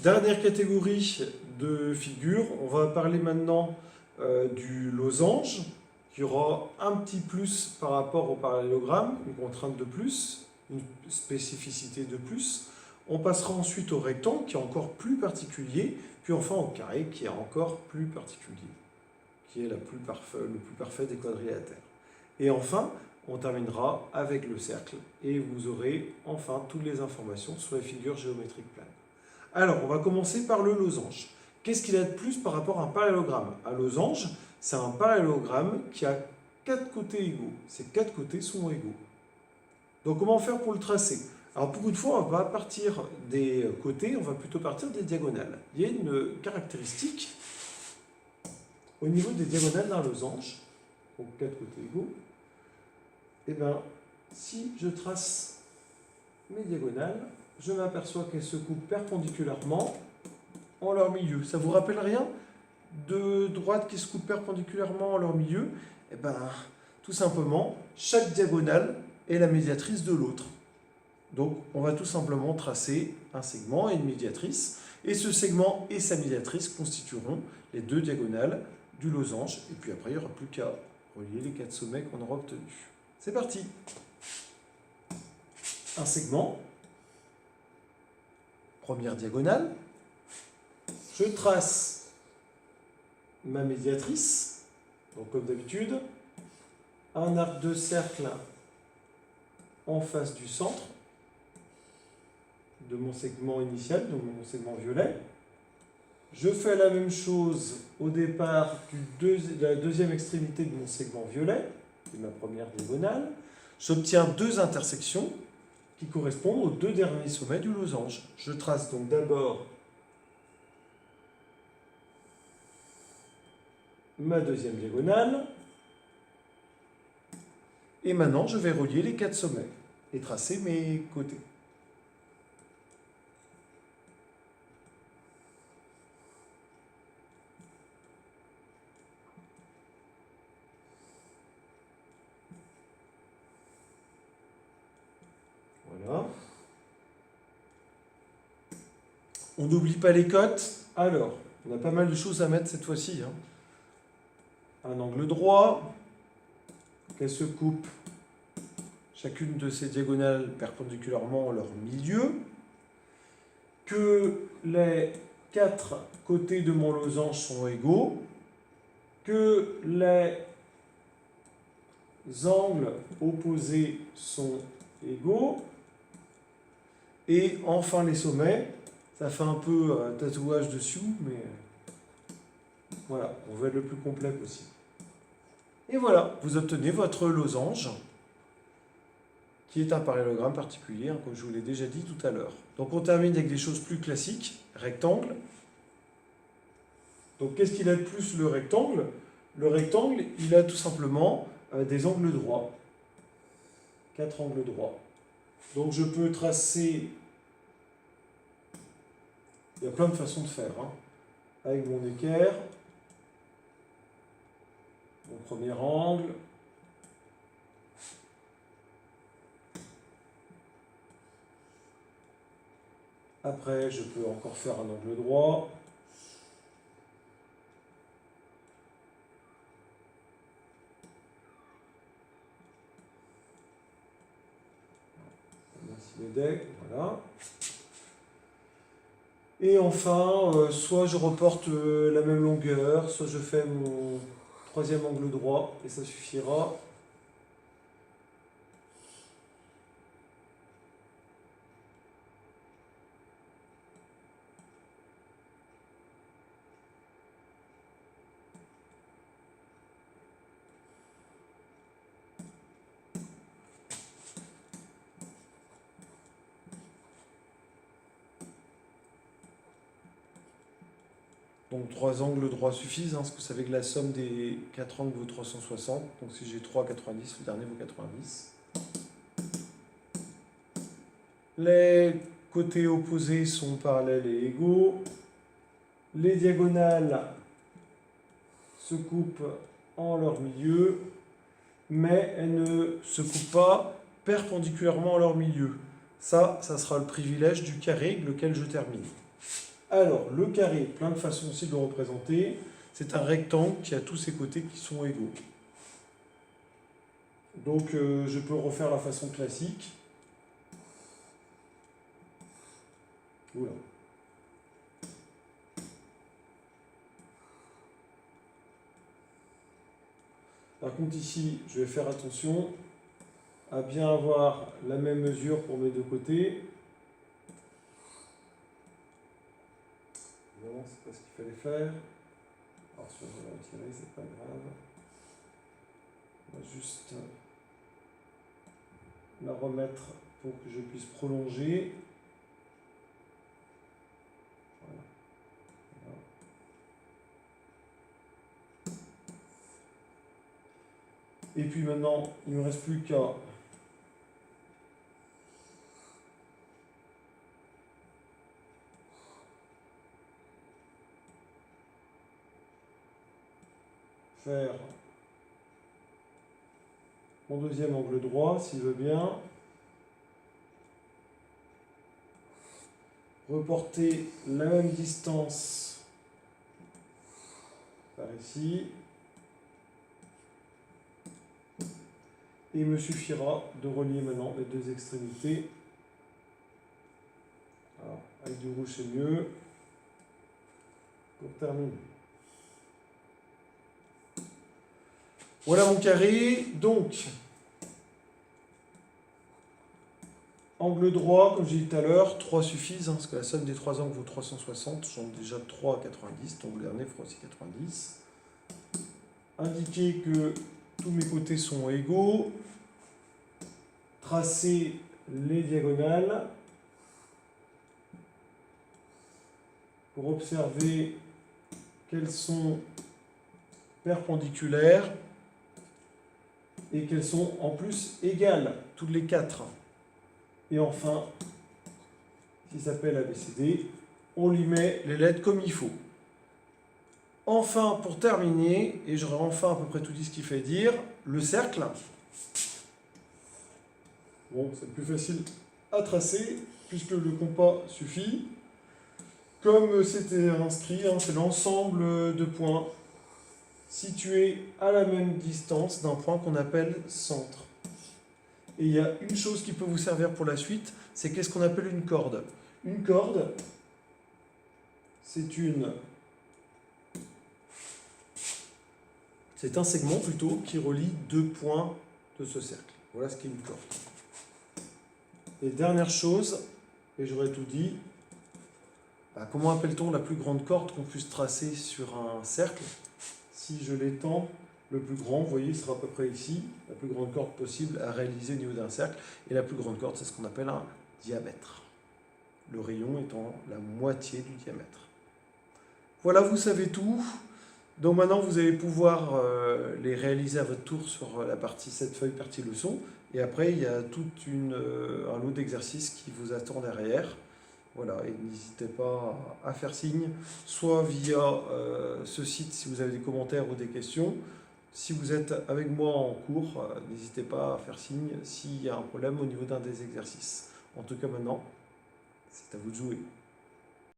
Dernière catégorie de figures, on va parler maintenant du losange, qui aura un petit plus par rapport au parallélogramme, une contrainte de plus, une spécificité de plus. On passera ensuite au rectangle, qui est encore plus particulier, puis enfin au carré, qui est encore plus particulier, qui est le plus parfait des quadrilatères. Et enfin, on terminera avec le cercle, et vous aurez enfin toutes les informations sur les figures géométriques planes. Alors, on va commencer par le losange. Qu'est-ce qu'il a de plus par rapport à un parallélogramme? Un losange, c'est un parallélogramme qui a 4 côtés égaux. Ces 4 côtés sont égaux. Donc, comment faire pour le tracer? Alors, beaucoup de fois, on va partir des côtés, on va plutôt partir des diagonales. Il y a une caractéristique au niveau des diagonales d'un losange, donc 4 côtés égaux. Et bien, si je trace mes diagonales, je m'aperçois qu'elles se coupent perpendiculairement en leur milieu. Ça vous rappelle rien de droite qui se coupe perpendiculairement en leur milieu? Eh bien, tout simplement, chaque diagonale est la médiatrice de l'autre. Donc, on va tout simplement tracer un segment et une médiatrice. Et ce segment et sa médiatrice constitueront les 2 diagonales du losange. Et puis après, il n'y aura plus qu'à relier les 4 sommets qu'on aura obtenus. C'est parti! Un segment. Première diagonale, je trace ma médiatrice, donc comme d'habitude, un arc de cercle en face du centre de mon segment initial, donc mon segment violet. Je fais la même chose au départ de la deuxième extrémité de mon segment violet, qui est ma première diagonale. J'obtiens 2 intersections qui correspondent aux 2 derniers sommets du losange. Je trace donc d'abord ma deuxième diagonale, et maintenant je vais relier les 4 sommets et tracer mes côtés. Voilà. On n'oublie pas les côtes. Alors, on a pas mal de choses à mettre cette fois-ci. Un angle droit, qu'elle se coupe chacune de ces diagonales perpendiculairement en leur milieu, que les 4 côtés de mon losange sont égaux, que les angles opposés sont égaux, et enfin les sommets. Ça fait un peu tatouage dessus, mais voilà, on veut être le plus complet possible. Et voilà, vous obtenez votre losange, qui est un parallélogramme particulier, comme je vous l'ai déjà dit tout à l'heure. Donc on termine avec des choses plus classiques, rectangle. Donc qu'est-ce qu'il a de plus le rectangle? Le rectangle, il a tout simplement des angles droits. 4 angles droits. Donc je peux tracer... Il y a plein de façons de faire. Avec mon équerre, mon premier angle, après je peux encore faire un angle droit, merci le deck, voilà. Et enfin, soit je reporte la même longueur, soit je fais mon 3e angle droit, et ça suffira. Donc 3 angles droits suffisent, parce que vous savez que la somme des 4 angles vaut 360. Donc si j'ai 3, 90, le dernier vaut 90. Les côtés opposés sont parallèles et égaux. Les diagonales se coupent en leur milieu, mais elles ne se coupent pas perpendiculairement en leur milieu. Ça sera le privilège du carré avec lequel je termine. Alors, le carré, plein de façons aussi de le représenter. C'est un rectangle qui a tous ses côtés qui sont égaux. Donc, je peux refaire la façon classique. Oula. Par contre, ici, je vais faire attention à bien avoir la même mesure pour mes deux côtés. Non, c'est pas ce qu'il fallait faire. Alors, si on va la retirer, c'est pas grave. On va juste la remettre pour que je puisse prolonger. Voilà. Et puis maintenant, il ne me reste plus qu'à faire mon deuxième angle droit, s'il veut bien. Reporter la même distance par ici. Et il me suffira de relier maintenant les deux extrémités. Alors, avec du rouge, c'est mieux. Pour terminer. Voilà mon carré. Donc, angle droit, comme j'ai dit tout à l'heure, 3 suffisent, parce que la somme des 3 angles vaut 360. J'en ai déjà 3 à 90, donc le dernier fera aussi 90. Indiquer que tous mes côtés sont égaux. Tracer les diagonales pour observer qu'elles sont perpendiculaires et qu'elles sont en plus égales, toutes les 4. Et enfin, qui s'appelle ABCD, on lui met les lettres comme il faut. Enfin, pour terminer, et j'aurai enfin à peu près tout dit ce qu'il fait dire, le cercle. Bon, c'est plus facile à tracer, puisque le compas suffit. Comme c'était inscrit, hein, c'est l'ensemble de points situés à la même distance d'un point qu'on appelle centre. Et il y a une chose qui peut vous servir pour la suite, c'est qu'est-ce qu'on appelle une corde. Une corde, c'est un segment plutôt qui relie deux points de ce cercle. Voilà ce qu'est une corde. Et dernière chose, et j'aurais tout dit, comment appelle-t-on la plus grande corde qu'on puisse tracer sur un cercle? Si je l'étends, le plus grand, vous voyez, sera à peu près ici, la plus grande corde possible à réaliser au niveau d'un cercle. Et la plus grande corde, c'est ce qu'on appelle un diamètre. Le rayon étant la moitié du diamètre. Voilà, vous savez tout. Donc maintenant, vous allez pouvoir les réaliser à votre tour sur la partie 7 feuilles, partie leçon. Et après, il y a tout un lot d'exercices qui vous attend derrière. Voilà, et n'hésitez pas à faire signe, soit via ce site si vous avez des commentaires ou des questions. Si vous êtes avec moi en cours, n'hésitez pas à faire signe s'il y a un problème au niveau d'un des exercices. En tout cas maintenant, c'est à vous de jouer.